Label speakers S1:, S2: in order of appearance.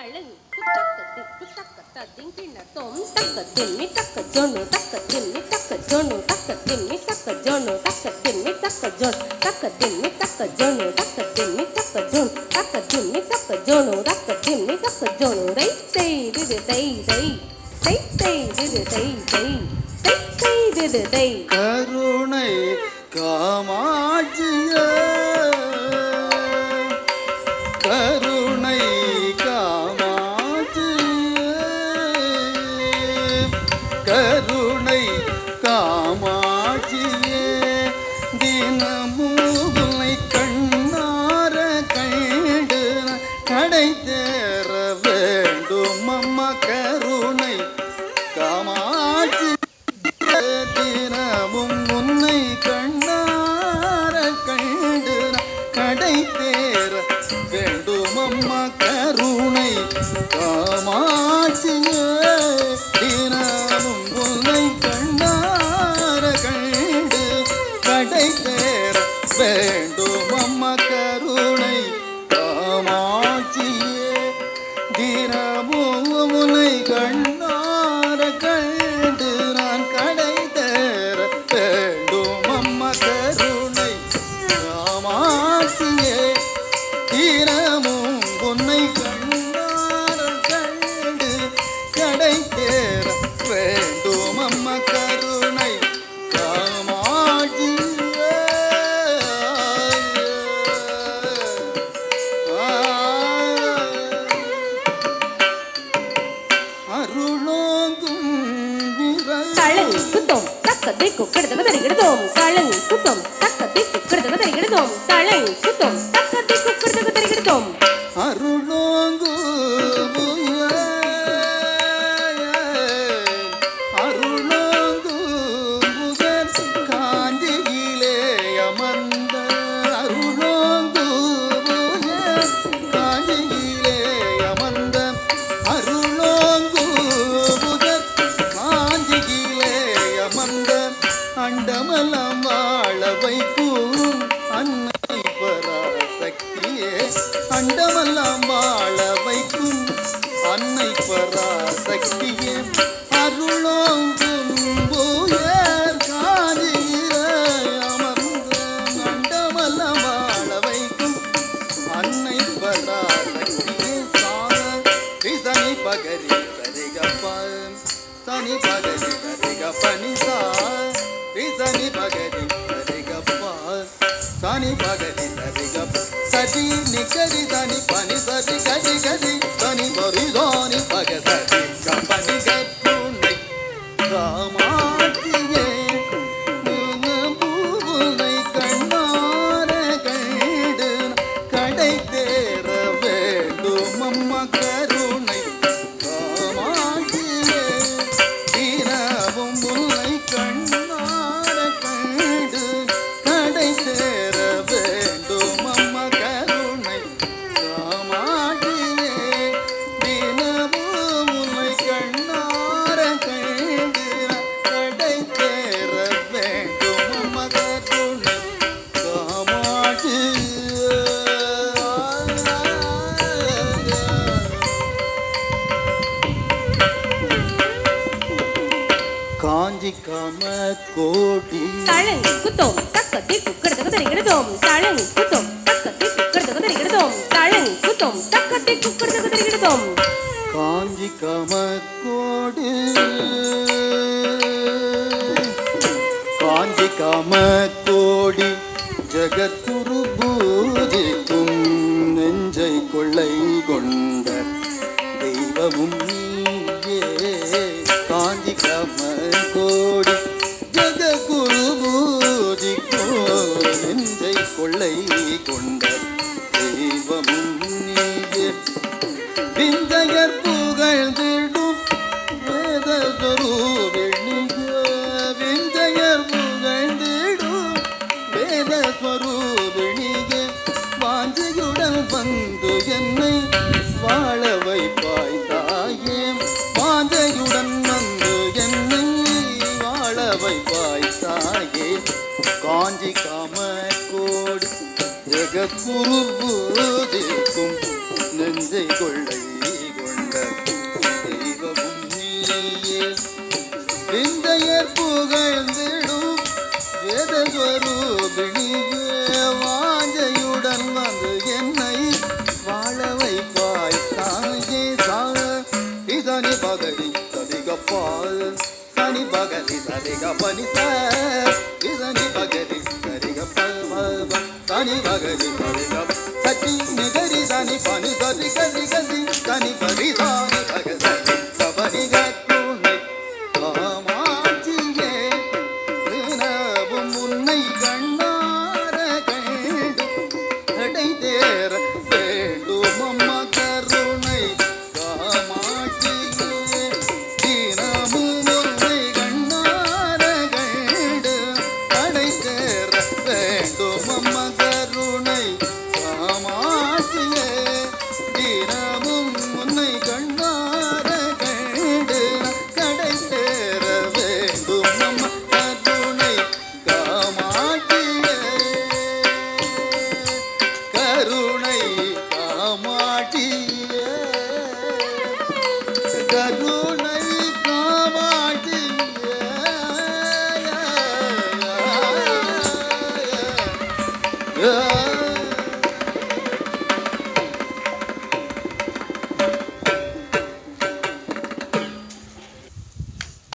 S1: தளங்கு தக்க தக்க திங்கின தோம் தக்க திம்மி தக்க ஜோனு தக்க திம்மி தக்க ஜோனு தக்க திம்மி தக்க ஜோனு தக்க திம்மி தக்க ஜோன் தக்க திம்மி தக்க ஜோனு தக்க திம்மி தக்க ஜோன் தக்க திம்மி தக்க ஜோனு தக்க திம்மி தக்க ஜோனு ரை தை திது தை தை தை தை திது தை தை தை தை திது தை
S2: கருணை காமாட்சியே கருணை காமாட்சியே கருணை காமாட்சியே தினமும் உன்னை கண்ணார கண்டு கடை தேர வேண்டும் அம்மா கருணை காமாட்சி தினமும் உன்னை கண்ணார கண்டு கடை தேர வேண்டும் அம்மா கருணை காமாட்சியே தினமும் உன்னை கண்ணார கண்டு கடை தேர வேண்டும் அம்மா கருணை காமாட்சியே தினமும் உன்னை கண்ணார கண்டு நான் கடை தேர வேண்டும் அம்மா கருணை காமாட்சியே தினமும் உன்னை கண்ணார கண்டு கடை தேர வேண்டும் அம்மா கருணை காமாட்சியே அருளோங்கும்
S1: தளங்கு குத்தோம் தக்க திக்கு கிடதக தரிகிடதோம் தளங்கு குத்தோம் தக்க திக்கு கிடதக தரிகிடதோம் தளங்கு குத்தோம் தக்க திக்கு கிடதக தரிகிடதோம்
S2: அருளோங்கு அருளோங்கு புகழ் காஞ்சியிலே அமர்ந்த அருளோங்கு புகழ் காஞ்சியிலே அமர்ந்த அருளோங்கு புகழ் காஞ்சியிலே அமர்ந்த அண்டமலம் வாழ வைக்கும் அன்னை பராசக்தியே அண்டமெல்லாம் வாழ வைக்கும் அன்னை பராசக்தியே அருளோங்கும் பூயர் காஞ்சியிலே அமர்ந்த அண்டமெல்லாம் வாழ வைக்கும் அன்னை பராசக்தியே சனி பகரி சரிகப்ப சனி பகரி சரிகப்பனி சனி பகரி சரிகப்ப சனி பகரி சரிகப்ப சதி நிகரி சனி பனி சதி கதி கதி சனி பரி சோனி பக சதி கம்பனி கருணை காமாட்சியே பூனை கண்ணார கண்டு கடை தேர வேண்டும் அம்மா கருணை காமாட்சியே தினமும் உன்னை கண்ணார கண்டு கடை தேர வேண்டும் அம்மா கருணை காமாட்சியே தினமும் உன்னை கண்ணார கண்டு கடை தேர வேண்டும் அம்மா கருணை காஞ்சி காம கோடி
S1: தளங்கு குத்தோம் தக்க திக்கு கிடதக தரிகிடதோம் தளங்கு குத்தோம் தக்க திக்கு கிடதக தரிகிடதோம் தளங்கு குத்தோம் தக்க திக்கு கிடதக தரிகிடதோம்
S2: காஞ்சி காம கோடி காஞ்சி காம கோடி ஜகத்துரு பூஜிக்கும் நெஞ்சை கொள்ளை கொண்ட தெய்வமும் நீயே காஞ்சி காம கோடி ஜககுரு பூஜிக்கும் நெஞ்சை கொள்ளை கொண்ட தெய்வமும் நீயே விந்தையர் புகழ்ந்திடும் வேத ஸ்வரூபிணியே விந்தையர் புகழ்ந்திடும் வேத ஸ்வரூபிணியே வாஞ்சியுடன் வந்து என்னை வாழ வைப்பாய் தாயே வாஞ்சையுடன் வந்து என்னை வாழ வைப்பாய் தாயே காஞ்சி காம கோடி ஜகத்குரு பூஜிக்கும் நெஞ்சை கொள்ளை ga pa ni sa ni pa ga ri ga pa sa ni pa ga ri ga sa ti ni ga ri sa ni pa ni sa ri ga ri sa ni pa ri sa ni pa ga sa ni sa pa ni ga துணை காமாட்சியே தினமும் உன்னை கண்ணார கண்டு கடை தேர வேண்டும் அம்மா கருணை காமாட்சியே தினமும் உன்னை கண்ணார கண்டு கடை தேர வேண்டும் அம்மா கருணை காமாட்சியே தினமும் உன்னை கண்ணார கண்டு கடை தேர வேண்டும் அம்மா கருணை காமாட்சியே கருணை காமாட்சியே கருணை காமாட்சியே